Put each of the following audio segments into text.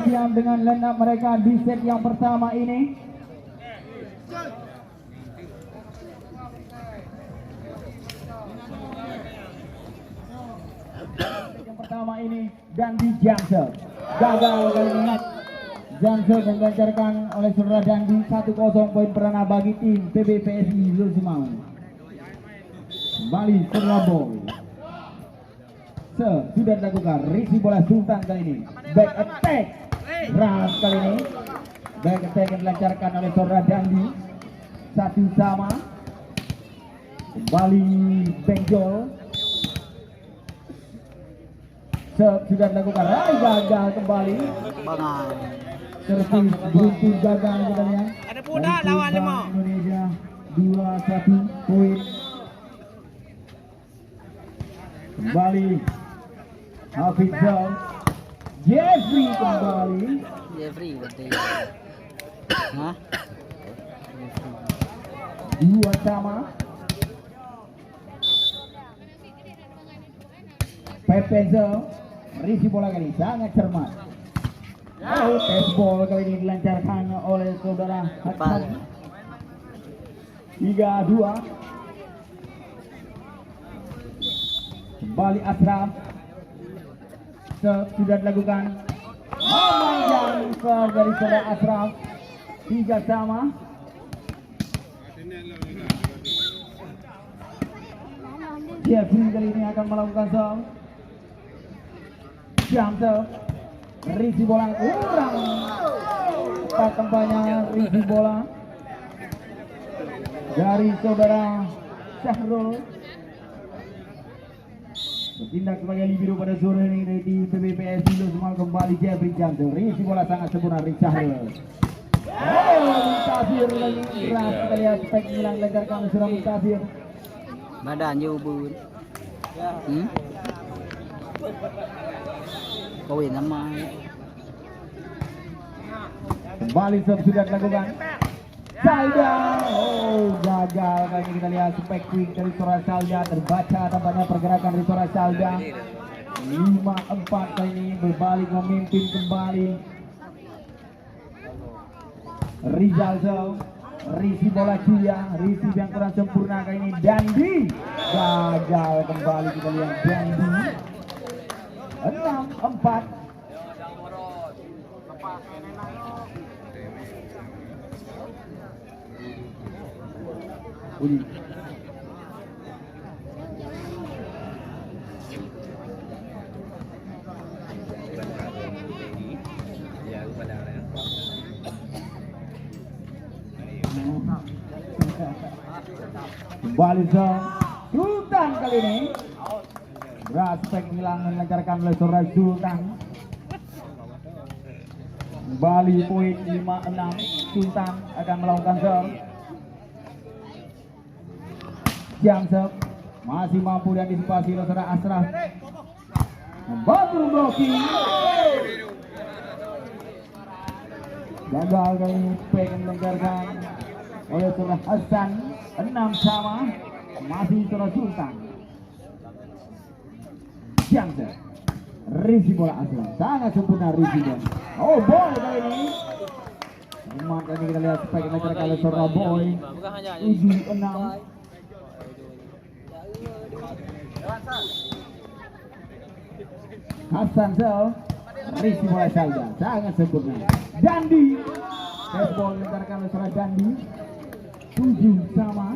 siap dengan line up mereka di set yang pertama ini. Yang pertama ini Dandi Jansel gagal kali ini. Jansel dilancarkan oleh saudara Dandi. 1-0 poin perana bagi tim PBPSI Lusimau. Kembali Surabaya. Sudah dilakukan risi bola Sultan kali ini. Back attack Ras kali ini. Back attack yang dilancarkan oleh saudara Dandi. 1-sama. Kembali Benjol. Sudah dilakukan gagal kembali. Servis buntu gagal kita lihat. Ada pudak lawan lima. Indonesia 2-1 poin. Kembali Hafizal Jeffrey kembali. Jeffrey berarti. Hah? 2-sama. Pepezel risi bola kali sangat cermat. Tes ball kali ini dilancarkan oleh saudara Hasan. 3-2. Kembali Asraf. Sudah dilakukan. Memanjang serve dari saudara Asraf. 3-sama. Jeffrey kali ini akan melakukan serve. Jam serve. Risi bola kurang. Tempatnya risi bola dari saudara Syahrul. Bertindak sebagai libero pada sore ini dari PBPSI Lusimau. Kembali Jeffrey Jansen. Risi bola sangat sempurna dari Syahrul. Muntasir lagi keras. Kita lihat spek hilang lancarkan sudah Muntasir. Badannya ubun. Kawin nama. Kembali sudah dilakukan. Salda, gagal kali ini. Kita lihat spek quick dari Sora Salda. Terbaca tampaknya pergerakan dari Sora Salda. 5-4 kali ini berbalik memimpin kembali. Rizal Zal, risi bola Cuya, risi yang kurang sempurna kali ini. Dandi gagal kembali. Kita lihat Dandi. 6-4. Uli. Kembali Sultan kali ini. Raspek hilang melancarkan oleh saudara Sultan. Kembali poin 5-6. Sultan akan melakukan serve. Jam serve masih mampu diantisipasi oleh saudara Asraf. Membantu blocking. Gagal kali ini pengen melancarkan oleh saudara Hasan. 6-sama. Masih saudara Sultan. Jam serve. Risi bola Asraf. Sangat sempurna risi bola. Oh, boy kali ini. Kali ini kita lihat spek melancarkan oleh saudara Boy. 7-6. Hasan Sel, risi bola Salda, sangat sempurna. Dandi, baseball melancarkan oleh saudara Dandi. 7-sama.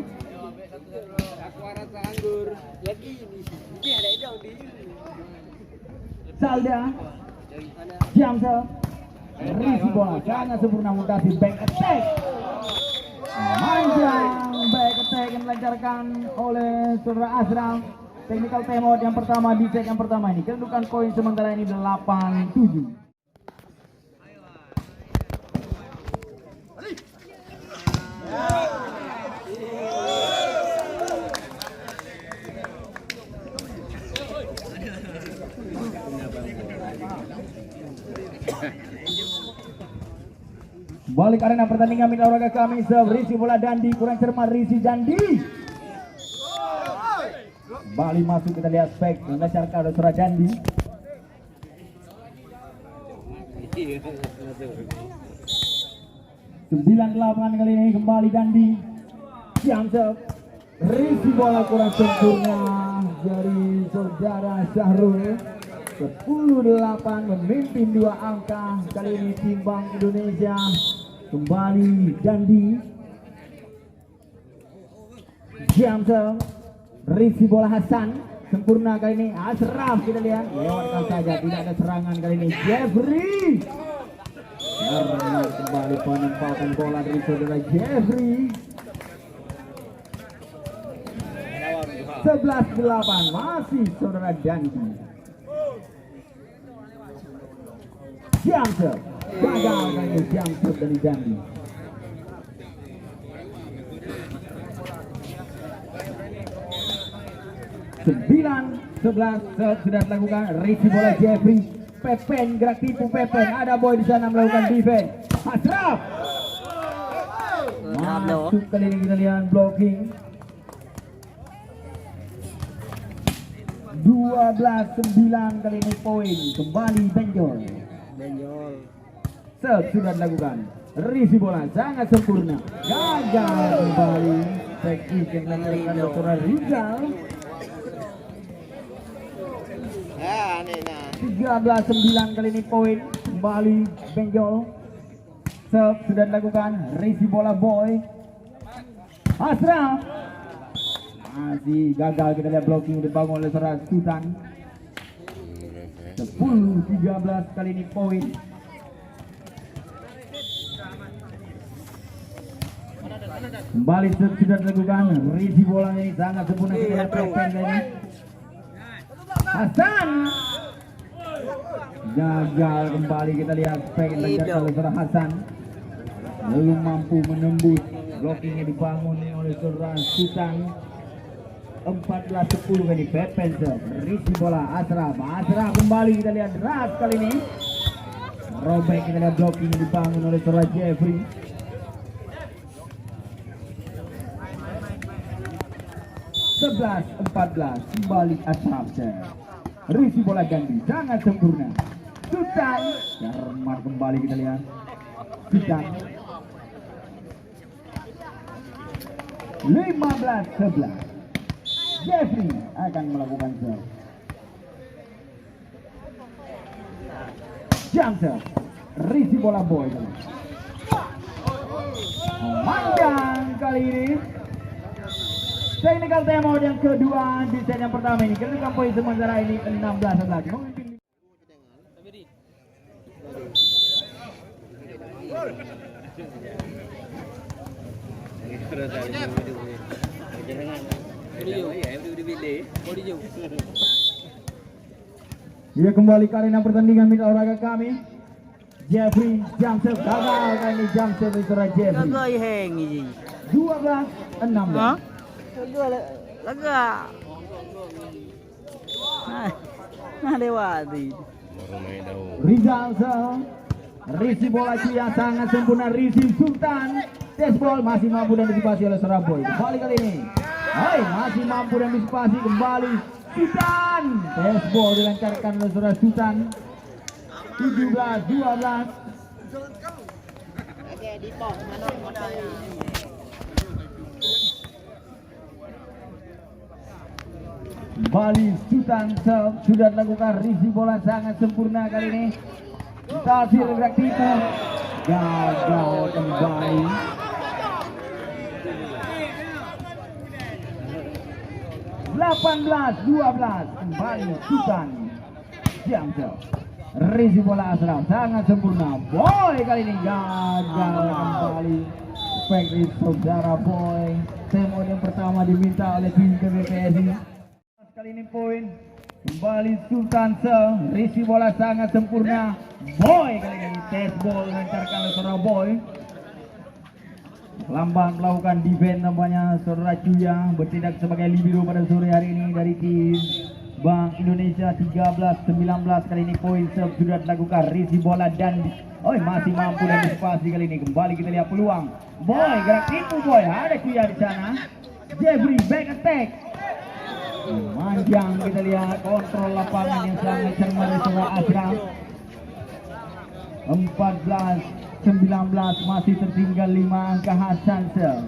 Salda, Jamsel, risi bola sangat sempurna. Mutasi back attack. Manjang back attack yang dilancarkan oleh saudara Asraf. Technical timeout yang pertama di set yang pertama ini. Kedudukan poin sementara ini 8-7. Balik arena pertandingan mitra olahraga kami. Risi bola Dandi, kurang cermat Risi Dandi. Bali masuk, kita lihat spek melancarkan oleh saudara Dandi. 9-8 kali ini kembali Dandi. Jam serve. Risi bola kurang sempurna dari saudara Syahrul. 10-8 memimpin 2 angka. Kali ini tim Bank Indonesia kembali Dandi. Jam serve. Risi bola Hasan sempurna kali ini. Ashraf kita lihat lewatkan saja, tidak ada serangan kali ini. Jeffrey karena kembali penempatan bola dari saudara Jeffrey. 11-8 masih saudara Dandi. Jam serve gagal kali ini, jam serve dari Dandi. 9-11 sudah dilakukan. Risi bola Jeffrey. Pepen gerak tipu Pepen. Ada boy di sana melakukan defense. Ashraf masuk kali ini, kita lihat blocking. 12-9 kali ini poin kembali Benjol. Serve sudah dilakukan. Risi bola sangat sempurna. Gagal kembali. Teknik yang dilakukan Dr. Rizal. 13-9 kali ini poin kembali Benjol. Serve sudah dilakukan. Risi bola boy. Ashraf masih gagal, kita lihat blocking dibangun oleh seorang Sultan. 10-13 kali ini poin. Kembali serve sudah dilakukan. Risi bola ini sangat sempurna, kita lihat Pepen ini. Hasan gagal kembali, kita lihat pengen dilakukan oleh seorang Hasan. Belum mampu menembus, blockingnya dibangun oleh seorang Sultan. 14-10 kali Pepen serve. Risi bola Ashraf kembali, kita lihat deras kali ini. Robek, kita lihat blocking dibangun oleh seorang Jeffrey. 11-14 kembali Ashraf serve. Risi bola Dandi sangat sempurna. Sultan Jarman kembali, kita lihat Sultan. 15-11 Jeffrey akan melakukan serve. Jam serve. Risi bola boy. Panjang kali ini. Technical timeout yang kedua di set yang pertama ini. Kedudukan poin sementara ini 16-11. Memimpin. Dia kembali ke arena pertandingan mitra olahraga kami. Jeffrey jam serve gagal kali ini, jam serve dari Jeffrey. 12-16. Lega. Nah lewati. Rizal serve. Risi bola yang sangat sempurna. Risi Sultan. Dashball masih mampu dan disipasi oleh Seraboy. Kembali kali ini. Hai, masih mampu dan disipasi kembali Sultan. Dashball dilancarkan oleh saudara Sultan. 17-12. Kembali Sultan serve sudah dilakukan. Risi bola sangat sempurna kali ini. Tasir gerak tipu. Gagal kembali. 18-12 kembali Sultan. Jam serve. Risi bola Ashraf sangat sempurna. Boy kali ini gagal kembali. Efektif saudara Boy. Tempo yang pertama diminta oleh tim KBPSI. Kali ini poin kembali Sultan serve. Risi bola sangat sempurna. Boy kali ini test ball lancarkan oleh saudara Boy. Lamban melakukan defense namanya saudara Cuya, bertindak sebagai libero pada sore hari ini dari tim Bank Indonesia. 13-19 kali ini poin serve sudah dilakukan. Risi bola dan masih mampu dan disipasi kali ini. Kembali kita lihat peluang. Boy gerak tipu Boy, ada Cuya di sana. Jeffrey back attack. Manjang kita lihat kontrol lapangan yang sangat cermat dari saudara Ashraf. 14-19 masih tertinggal 5 angka. Hasansel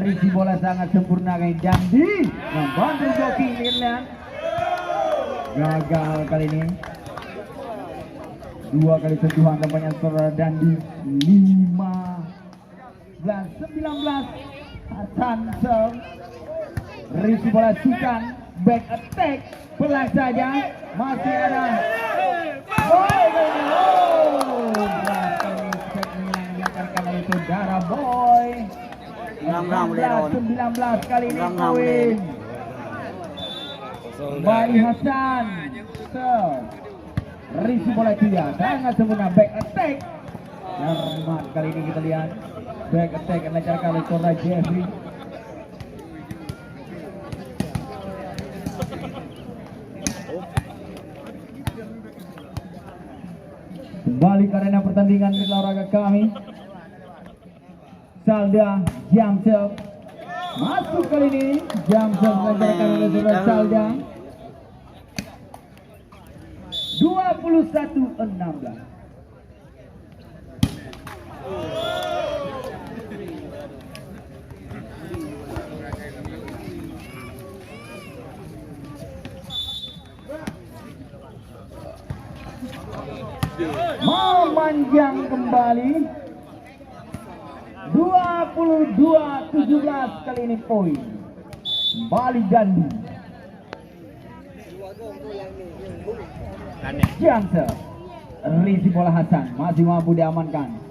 risi bola sangat sempurna kali Dandi membantu blocking Irland. Gagal kali ini. 2 kali sentuhan tampaknya saudara Dandi. 15-19 Hasansel risi bola Sultan back attack pelan saja masih ada saudara Boy. 19 kali ini poin Bali Hasan. Risi bola dia sangat sempurna back attack. Cermat kali ini kita lihat back attack yang dilancarkan oleh saudara Jeffrey. Kembali ke arena pertandingan di olahraga kami. Salda Jamsel masuk kali ini. Jamsel dilancarkan oleh saudara Salda. 21-16. Memanjang kembali 22-17 kali ini poin Bali Dandi. Jamsel risi bola Hasan masih mampu diamankan.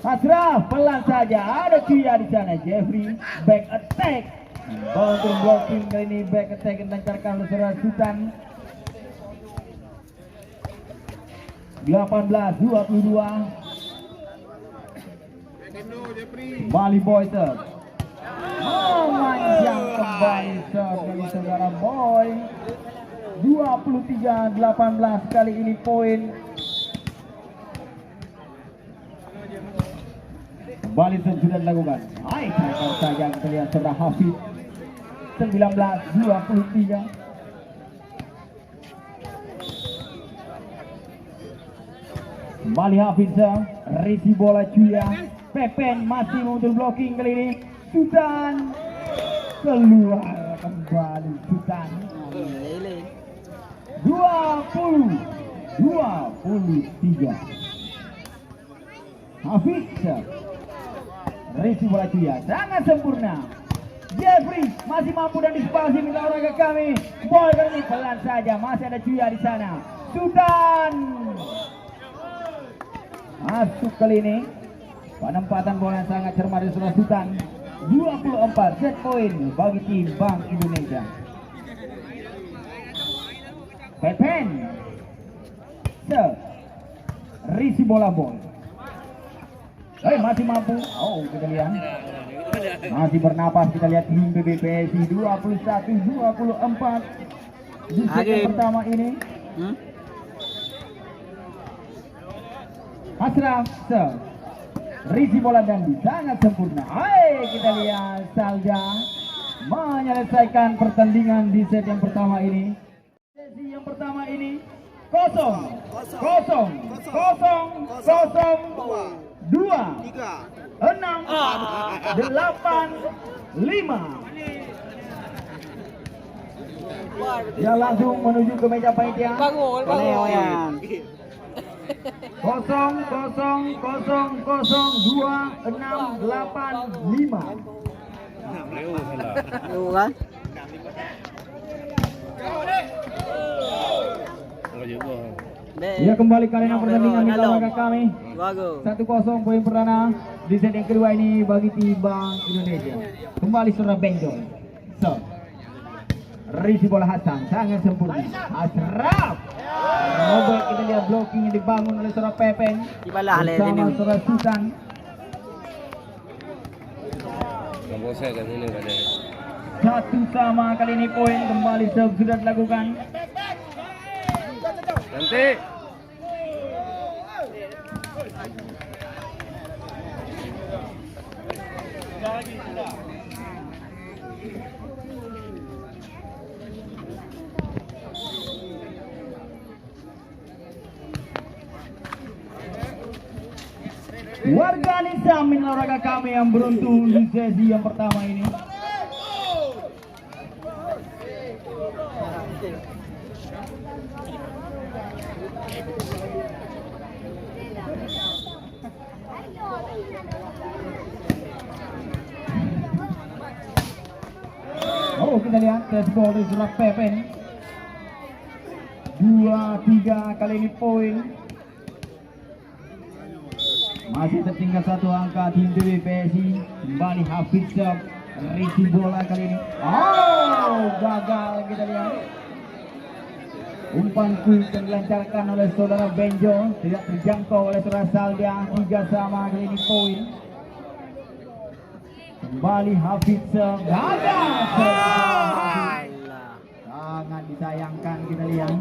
Asraf pelan saja ada Kia di sana. Jeffrey back attack untuk blocking kali ini back attack yang dilancarkan oleh saudara Sultan. 18-22 Bali Boy serve. Memanjang kembali serve dari saudara Boy. 23-18 kali ini poin Bali serve sudah dilakukan. Baik, saja kita lihat saudara Hafid. 19-23. Kembali Hafizah, risi bola Cuya. Pepen masih untuk blocking kali ini. Sultan keluar kembali Sultan. 20-23. Hafizah, risi bola Cuya sangat sempurna. Jeffrey masih mampu dan disipasi minta olahraga kami. Boy kali ini pelan saja, masih ada Cuya di sana. Sultan masuk kali ini. Penempatan bola yang sangat cermat dari saudara Sultan. 24 set poin bagi tim Bank Indonesia. Pepen risi bola Boy. Masih mampu. Oh, kita lihat masih bernapas. Kita lihat tim BBPSI 21-24 di set yang pertama ini. Asraf risi bola Dandi sangat sempurna. Kita lihat Salda menyelesaikan pertandingan di set yang pertama ini. Sesi yang pertama ini 0-0-0-0-2 6-8-5. Dia langsung menuju ke meja panitia. 0-0-0-0-2-6-8-5. Kan? Ya, kembali ke arena pertandingan di olahraga kami. 1-0 poin perdana di set yang kedua ini bagi tim Bank Indonesia. Kembali saudara Benjol. Risi bola Hasan sangat sempurna. Asraf robek, kita lihat blocking yang dibangun oleh saudara Pepen bersama saudara Sultan. Satu sama kali ini poin. Kembali serve sudah dilakukan. Nanti kembali Samin olahraga kami yang beruntung di sesi yang pertama ini. Oh, kita lihat test ball di sebelah Pepen. 2-3 kali ini poin. Masih tertinggal satu angka tim PBPSI. Kembali Hafiz Syam. Risi bola kali ini. Oh, gagal kita lihat. Umpan quick yang dilancarkan oleh saudara Benjo, tidak terjangkau oleh saudara Saldia. 3 sama kali ini poin. Kembali Hafiz Syam. Gagal. Sangat disayangkan kita lihat.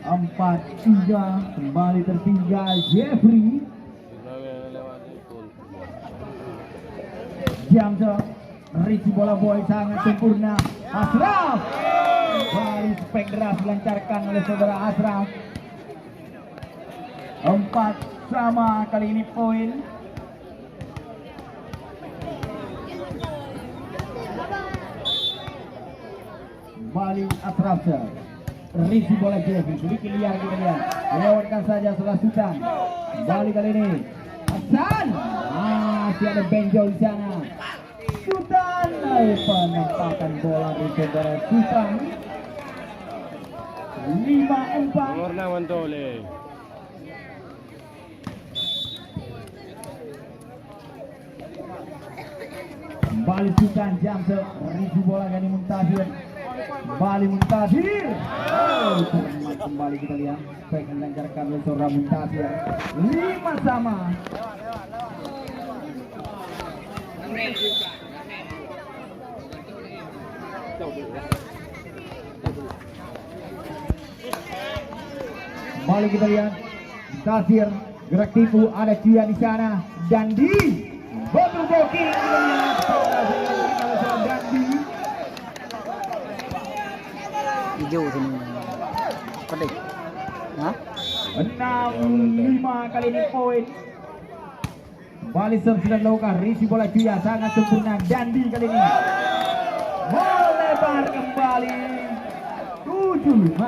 4-3 kembali tertinggal Jeffrey. Jamsa Risi bola boy sangat sempurna. Asraf kembali spek deras dilancarkan oleh saudara Asraf. 4 sama kali ini poin. Kembali Asraf Risi bola Jeffrey sedikit liar kita lihat. Lewatkan saja setelah Sultan. Kembali kali ini Hasan. Masih ada Benjo di sana. Sultan. Penempatan bola di saudara Sultan. 5-4. Warna Mantole. Kembali Sultan Jamser. Risi bola Gani Muntazir. Kembali Muntazir. Oh, kembali kita lihat. Baik dilancarkan oleh saudara Muntazir. 5 sama. Kembali kita lihat Muntazir gerak tipu, ada Cia di sana. Dandi betul blocking kita lihat saudara Dandi. Hijau sini. Pedik. Hah? 6-5 kali ini poin. Kembali serve sudah dilakukan. Risi bola Cia sangat sempurna. Dandi kali ini melebar kembali. 7-5.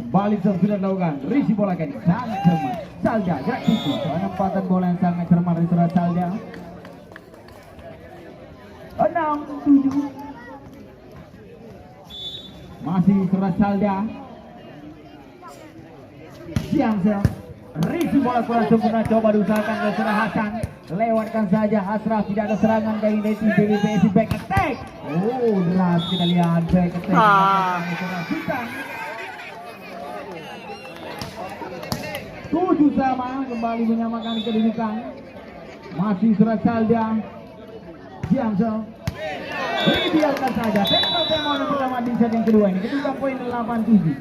Kembali serve sudah dilakukan. Risi bola kali ini sangat cermat. Salda gerak tipu. Penempatan bola yang sangat cermat dari saudara Salda. 6-7. Masih saudara Salda. Jamsa Risi bola kurang sempurna, coba diusahakan oleh saudara Hasan. Lewatkan saja Asraf, tidak ada serangan dari tim PBPSI. Back attack. Oh, deras kita lihat back attack. Sultan. 7 sama, kembali menyamakan kedudukan. Masih saudara Salda. Jamsa dibiarkan saja. Tema pertama di set yang kedua ini. Kedudukan poin 8-7.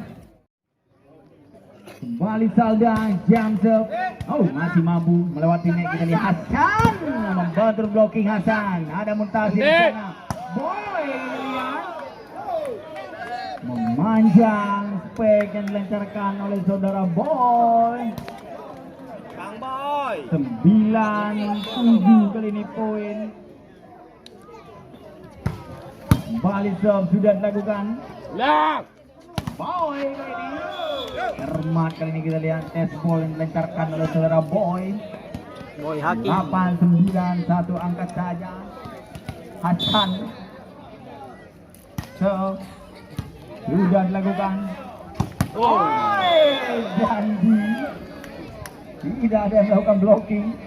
Kembali Salda, Jamsa. Oh, masih mampu melewati net kita lihat. Hasan membantu blocking Hasan. Ada Muntazir di sana. Boy lihat. Memanjang spek yang dilancarkan oleh saudara Boy. Bang Boy. 9-7 kali ini poin. Kembali serve sudah dilakukan. Lah. Boy kali ini. Cermat kali ini kita lihat test ball yang dilancarkan oleh saudara Boy. Boy Haki. 8-9 satu angkat saja. Hasan. Serve sudah dilakukan. Janji tidak ada yang melakukan blocking.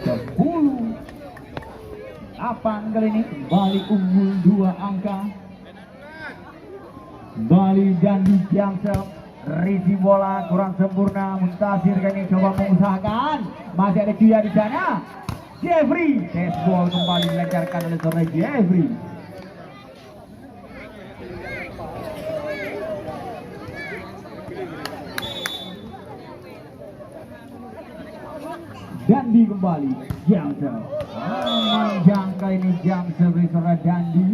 10-8 kali ini kembali unggul 2 angka. Kembali dan di Jamser. Risi bola kurang sempurna. Muntazir kali ini coba mengusahakan. Masih ada Cia di sana. Jeffrey. Test ball kembali dilancarkan oleh saudara Jeffrey. Dandi kembali. Jamser. Memanjang kali ini jam servis Dandi.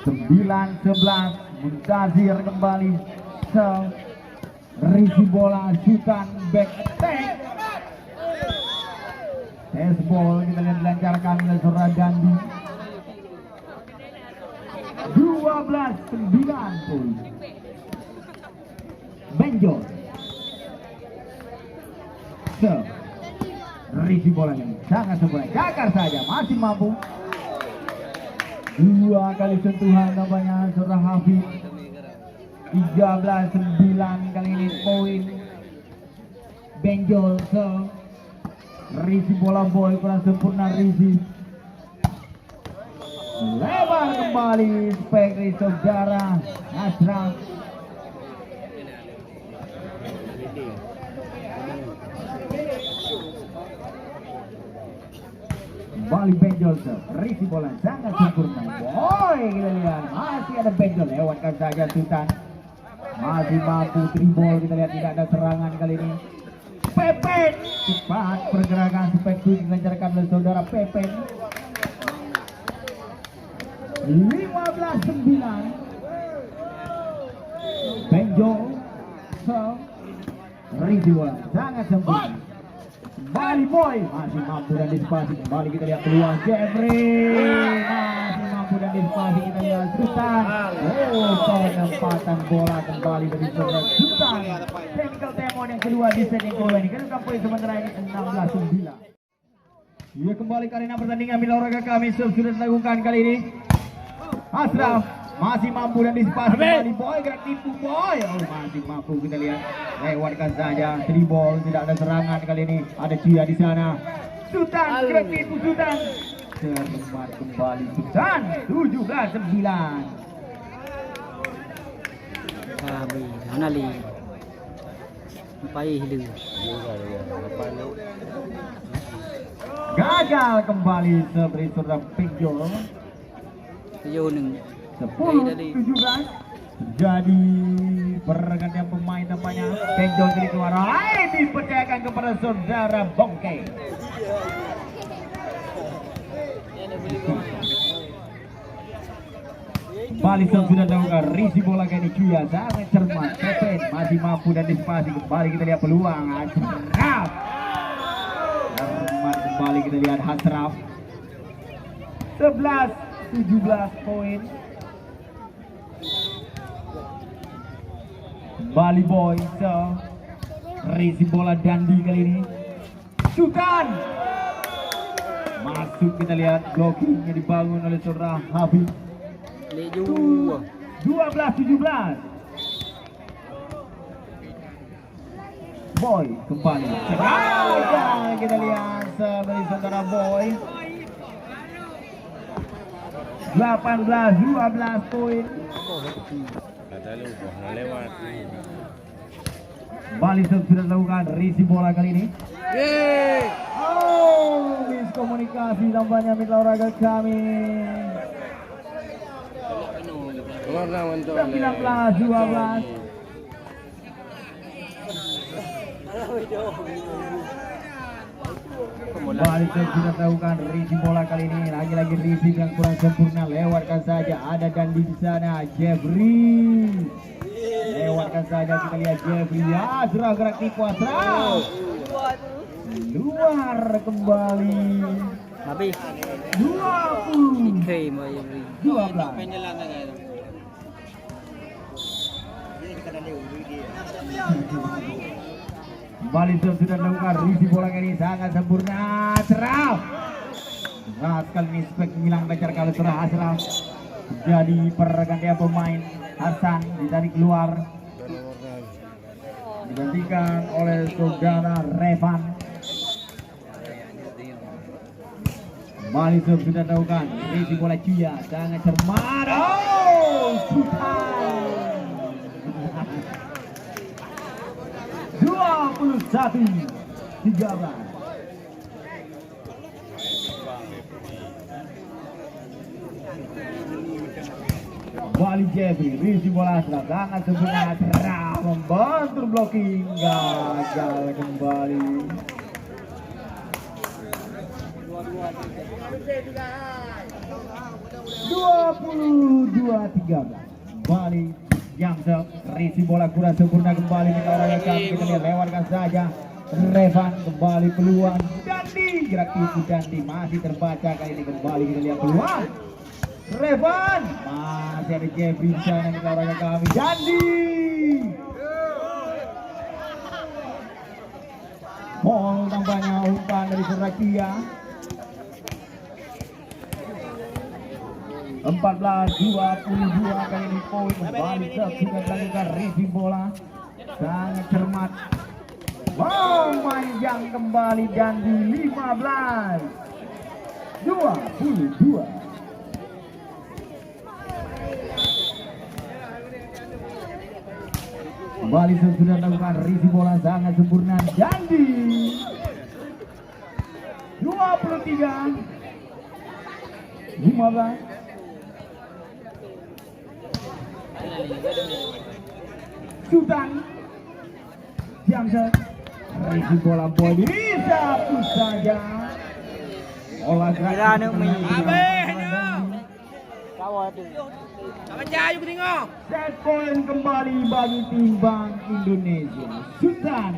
9-11 Muntazir kembali risi bola Sultan back attack. Test ball kita lihat dilancarkan oleh Dandi. 12-9 Benjol risi bola ini sangat sempurna, cakar saja, masih mampu. 2 kali sentuhan nampaknya Surah Hafid. 13-9 kali ini poin Benjol. Risi bola boy kurang sempurna risi. Lebar kembali Spekri saudara Ashraf. Kembali Benjol, risi bola sangat sempurna. Boy, kita lihat masih ada Benjol, lewatkan saja Sultan. Masih mampu dribble, kita lihat tidak ada serangan kali ini. Pepen, cepat pergerakan Spekri dilancarkan oleh saudara Pepen. 15-9 Benjol, risi bola sangat sempurna. Kembali boy, masih mampu dan dispasi. Kembali kita lihat peluang Jeffrey, masih mampu dan dispasi. Kita lihat Sultan. Penempatan bola kembali dari Sultan. Technical Temon yang kedua di set yang kedua ini. Kedudukan poin sementara ini 16-9. Ya, kembali ke arena pertandingan mila olahraga kami sudah dilakukan kali ini. Ashraf masih mampu dan dispasi kembali boy, gerak tipu boy. Masih mampu, kita lihat lewatkan saja dribble, tidak ada serangan kali ini. Ada Cia di sana. Sultan gerak tipu Sultan. Terlepas kembali Sultan. 17-9. Sabi, anali. Pai hilu. Gagal kembali seberi Surah Benjol. 7-1. 10-17 jadi pergantian pemain tampaknya. Benjol dari keluar, dipercayakan kepada saudara Bongke. Kembali sudah dilakukan risi bola kali Cuya sangat cermat. Pepen masih mampu dan dispasi. Kembali kita lihat peluang Ashraf. Kembali kita lihat Ashraf. 11-17 poin. Kembali boy, risi bola Dandi kali ini. Sultan masuk, kita lihat blockingnya dibangun oleh saudara Habib. 12-17. Boy kembali. Kita lihat dari saudara Boy. 18-12 poin. Bali sudah dilakukan risi bola kali ini. Miskomunikasi tampaknya mitra olahraga kami. 19-12. Bali sudah dilakukan risi bola kali ini. Lagi-lagi risi yang kurang sempurna, lewatkan saja. Ada Dandi di sana, Jeffrey. Lewatkan saja, kita lihat Jeffrey. Ashraf gerak tipu Ashraf. Luar kembali. Habis. 20. 12. Kembali sudah dilakukan risi bola ini sangat sempurna. Ashraf. Nah, sekali ini Spek hilang bacar kalau surah Ashraf. Jadi pergantian pemain. Hasan ditarik keluar, digantikan oleh saudara Revan. Kembali sudah dilakukan risi bola Cuya sangat cermat. Sultan 21-13. Wali Jeffrey, risi bola Ashraf sangat sempurna. Ashraf membantu blocking, gagal kembali. Kembali Jamsel, risi bola kurang sempurna kembali mengarahkan, kita lihat lewatkan saja. Revan kembali peluang, Dandi gerak itu Dandi masih terbaca kali ini, kembali kita lihat peluang. Revan masih ada Jeffrey di sana mengarahkan kami, Dandi. Ball tampaknya umpan dari Surakia. 14-22 kali ini poin kembali sudah dilakukan review bola sangat cermat. Wow, panjang kembali dan di 15-22. Kembali sudah dilakukan review bola sangat sempurna dan di 23-15. Sultan Jamsel, review bola boy bisa push saja. Olah gerak set poin kembali bagi tim Bank Indonesia. Sultan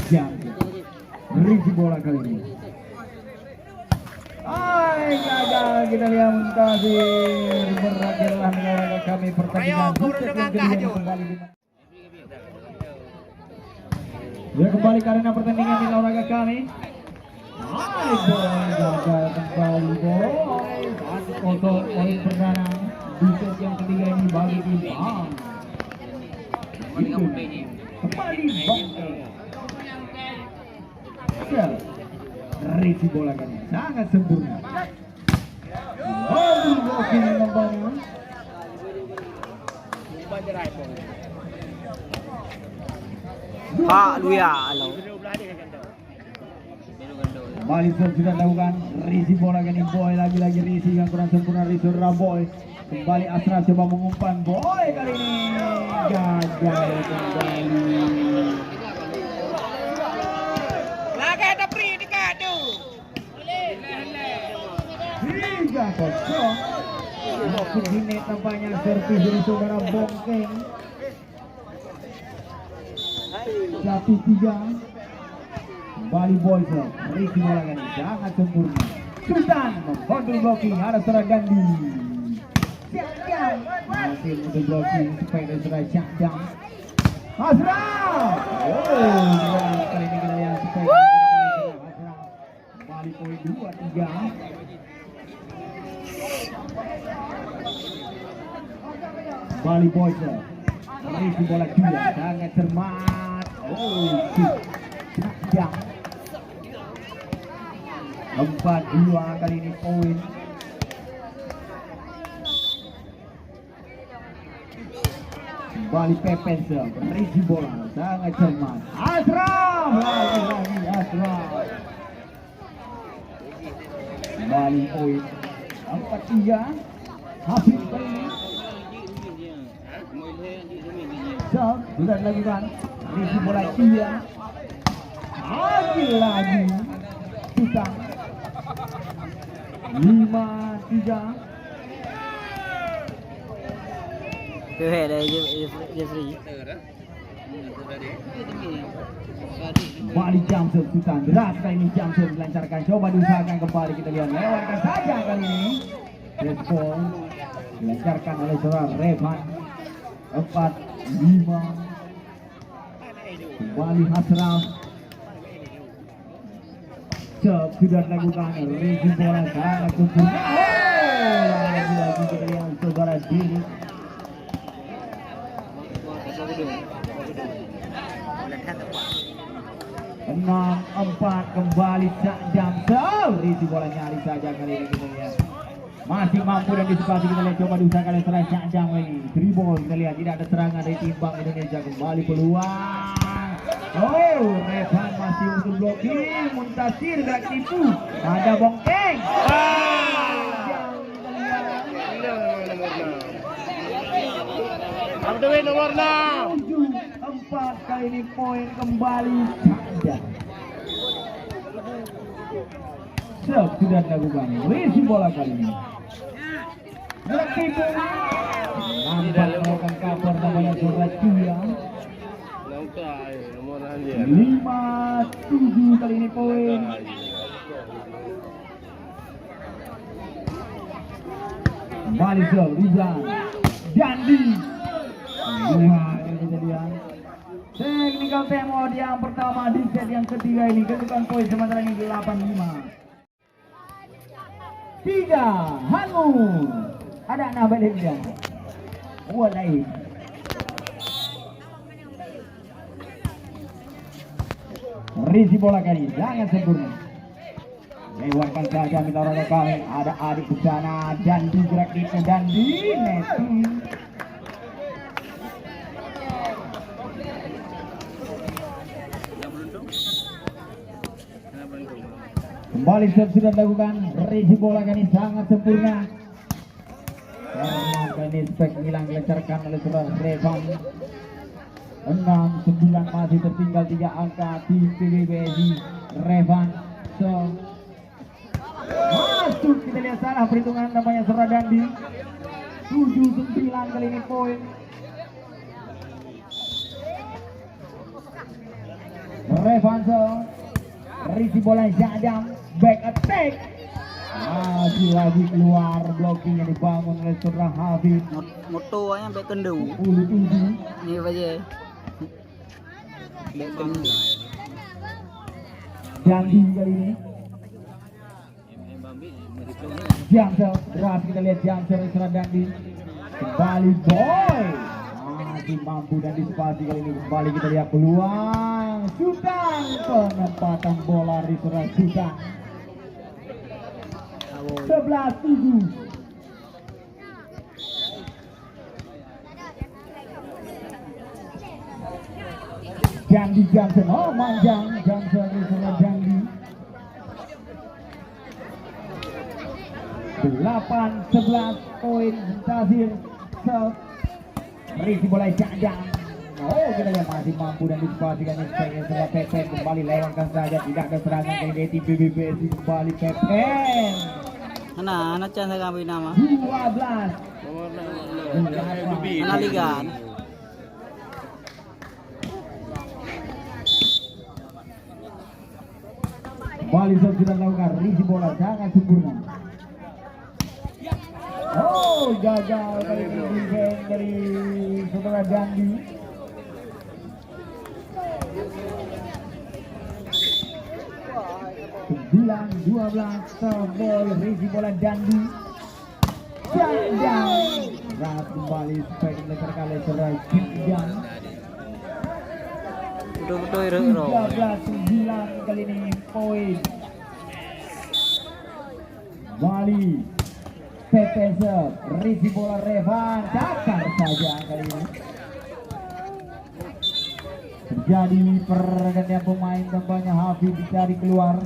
Jamsel, review bola kali ini. Gagal, kita lihat Muntasir berakhirlah mengarahkan kami pertandingan. Ya kembali karena pertandingan di olahraga kami. Bola gagal kembali boy. 1-0 poin perdana di set yang ketiga ini bagi tim Bang. Kembali Bang. Review bola kali sangat sempurna. Blocking membangun. Pak Luya, halo. Kembali sudah lakukan review bola kali boy, lagi-lagi review yang kurang sempurna review Raboy. Kembali Asra coba mengumpan boy kali ini gagal kembali. 3-0. Makin ini tampaknya servis dari saudara Bongkeng. 1-3. Kembali boys, review bola kali sangat sempurna. Sultan membantu blocking, ada serang Gandhi. Siap-siap masih untuk blocking supaya ada serang Syakjam. Asraf. Kali ini kita lihat supaya Asraf. Kembali poin 2-3. Bali Boys, review bola dia sangat cermat. Jam 4-2 kali ini poin. Bali Pepens, review bola sangat cermat. Asraf, lagi Asraf. Bali poin 4-3. Habis kali ini. Sudah dilakukan review bola dia lagi kita 5-3. Kembali Jamsel Sultan deras kali ini. Jamsel dilancarkan, coba diusahakan kembali, kita lihat lewatkan saja kali ini. Respon dilancarkan oleh seorang Revan. 4-5. Kembali Hasraf. Sudah dilakukan review bola sangat sempurna. Lagi-lagi kita lihat saudara Dini. 6-4 kembali Jamsel. Review bola nyari saja kali ini, kita lihat masih mampu dan disepakati, kita lihat coba diusahakan oleh serangan Syakjam ini. Dribble, kita lihat tidak ada serangan dari tim Bank Indonesia. Kembali peluang. Revan masih untuk blocking. Muntasir gerak tipu. Ada Bongkeng. Abdul nomor 6. 4 kali ini poin kembali Syakjam. Serve sudah dilakukan. Risi bola kali ini. Bertipu. Nampak melakukan cover namanya Zorakia. 5-7 kali ini poin. Kembali serve Rizal. Dandi. Dua kejadian. Technical timeout yang pertama di set yang ketiga ini. Kedudukan poin sementara ini 8-5. 3 Hangus. Ada anak balik dia. Walai. Risi bola kali sangat sempurna. Lewatkan saja minta orang kami. Ada adik di sana dan digerak di dan di netting. Kembali serve sudah dilakukan. Risi bola kali sangat sempurna. Karena ini spek hilang dilancarkan oleh Surah Revan. 6-9 masih tertinggal 3 angka tim PBBSI Revan. So masuk, kita lihat salah perhitungan namanya Surah Dandi. 7-9 kali ini poin. Revan so Risi bola Zadam, back attack. Masih lagi keluar, blocking yang dibangun oleh Surah Habib. Moto aja back kendu. 10-7. Ini apa aja? Back kendu. Dandi kali ini. Jamsel, berat kita lihat Jamsel Surah Dandi. Kembali boy. Masih mampu dan disipasi kali ini. Kembali kita lihat peluang. Sultan, penempatan bola di Surah Sultan. 11-7. Dandi Johnson, oh manjang Johnson di Surah Dandi. 8-11 poin hasil serve. Risi bola Jadang. Oh, kita lihat masih mampu dan disipasikan sebagai sebuah Pepen. Kembali lewatkan saja, tidak ada serangan kali ini tim PBBSI. Kembali Pepen. Anak chance kami nama. 12. Anak liga. Kembali serve sudah dilakukan. Risi bola sangat sempurna. Oh, gagal kali ini defense dari Saudara Dandi. Sembilan 12 terboy Risi bola Dandi. Jadang saat kembali spek diletakkan oleh Saudara Jadang. Betul-betul 13-9 kali ini poin. Bali Pepe serve, Risi bola Revan, cakar saja kali ini. Terjadi pergantian pemain, tampaknya Hafid dicari keluar.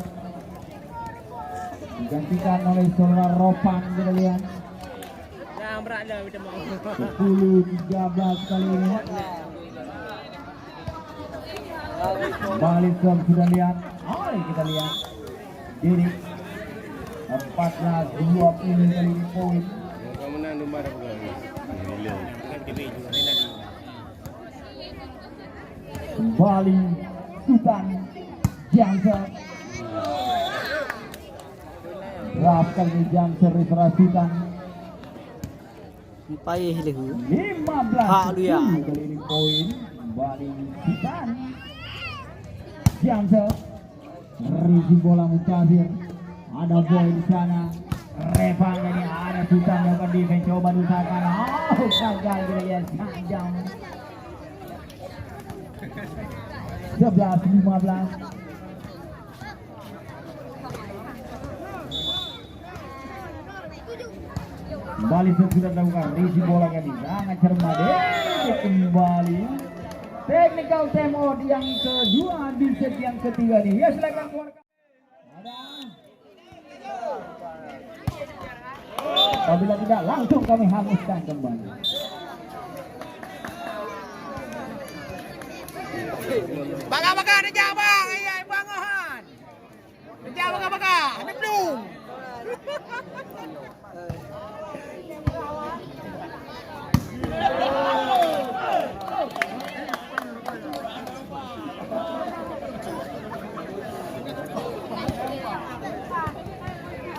Digantikan oleh Saudara Ropan, kita lihat. 10-13 kali ini. Balik sudah lihat. Mari kita lihat. Jadi 14-20 kali ini poin. Kembali Sultan Jamsel. Berapa kali Jamsel Rizal Sultan. Payah lehu. 15 kali ini poin. Kembali Sultan Jamsel. Risi bola Mutazir. Ada boy di sana. Revan ini ada Sultan yang defense coba diusahakan. Oh, gagal kita lihat tajam. 11-15. Kembali sudah dilakukan. Risi bola kali sangat cermat. Kembali technical timeout yang kedua di set yang ketiga nih. Ya silakan keluarkan. Apabila tidak, langsung kami hanguskan kembali. Bang ada jawab bang, iya bangohan.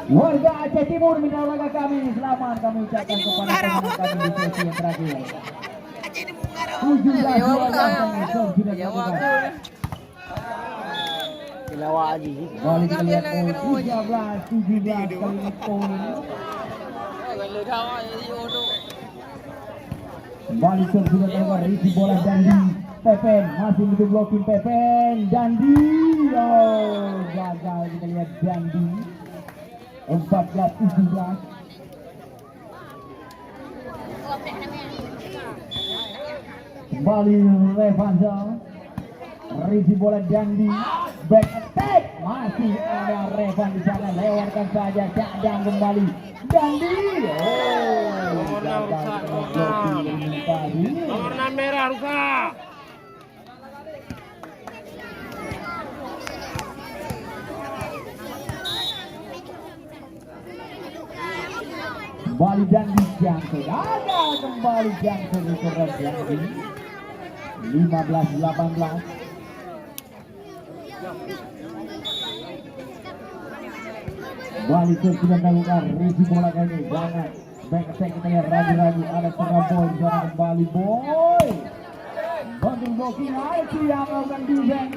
Warga Aceh Timur minta kami selamat kami ucapkan kepada pemenang kami di sesi yang terakhir. 17 sudah dilakukan. Dilawa aja. Balik kita lihat 13-17 kali ini poin. Kembali sudah dilakukan Ricky bola Dandi. Pepen masih butuh blocking Pepen. Dandi. Oh, gagal kita lihat Dandi. 14-17. Kembali Revanza. Ricky bola Dandi. Back attack. Masih ada Revan di sana. Lewatkan saja. Cadang kembali. Dandi. Oh, gagal blocking tadi. Nomor 6 merah rusak. Kembali Dandi Jansen, gagal kembali Jansen itu Dandi 15-18. Kembali sudah melakukan review bola kali ini, jangan back attack kita lihat ragu-ragu ada Cera Boy di sana kembali Boy. Bantu blocking itu yang melakukan defense.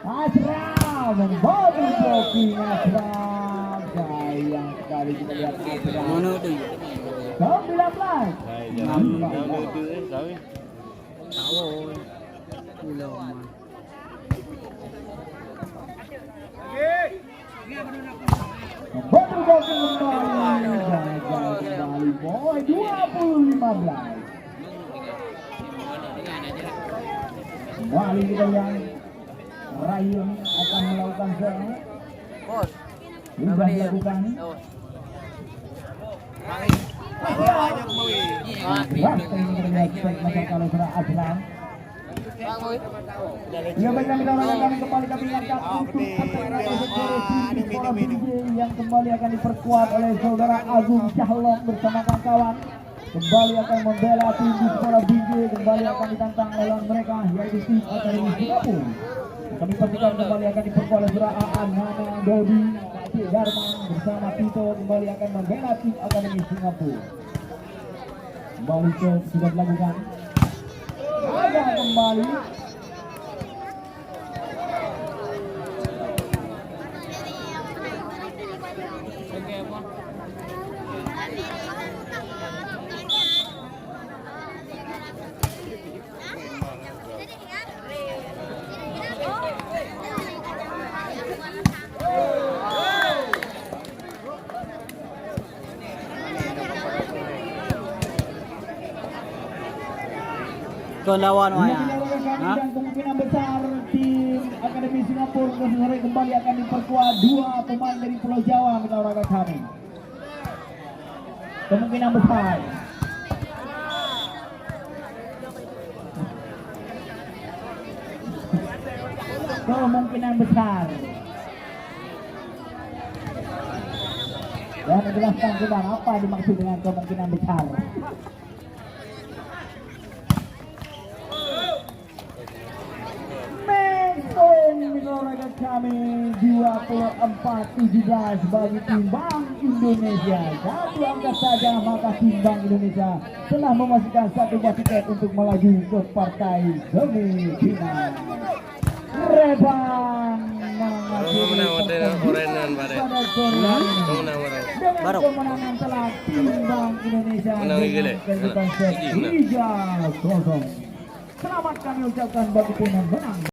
Ashraf membantu blocking Ashraf. Sayang sekali kita lihat Ashraf. Mana tu? 19. Jangan itu kami. Tahu. Pulau mah. Membantu blocking kembali. Gagal kembali Boy 20-15. Kembali kita yang Ryan akan melakukan serang. Bos. Sudah dilakukan. Keras ini terlihat segmen kalau serang Aslam. Ya baiklah kita kami kembali kami ingatkan untuk acara tim bola BJ yang kembali akan diperkuat oleh saudara Agung Cahlong bersama kawan-kawan. Kembali akan membela tim di sekolah BJ, kembali akan ditantang lawan mereka yaitu tim Akademi Singapura. Kami pastikan kembali akan diperkuat oleh saudara Aan, Nana, Dodi, Cik Darman bersama Tito kembali akan membela tim Akademi Singapura. Kembali sudah dilakukan. Ada kembali. Kau lawan Ini mana? dilakukan dan kemungkinan besar tim Akademi Singapura sore kembali akan diperkuat 2 pemain dari Pulau Jawa kita orang kami. Kemungkinan besar. Kemungkinan besar. Dan menjelaskan kembali apa dimaksud dengan kemungkinan besar. Menurut kami 24-17 bagi tim Bank Indonesia. Satu angka saja maka tim Bank Indonesia telah memastikan satu buah tiket untuk melaju ke partai semifinal. Revan mengakhiri pertandingan pada sore hari ini dengan kemenangan telak tim Bank Indonesia dengan kedudukan set 3-0. Selamat kami ucapkan bagi tim yang menang.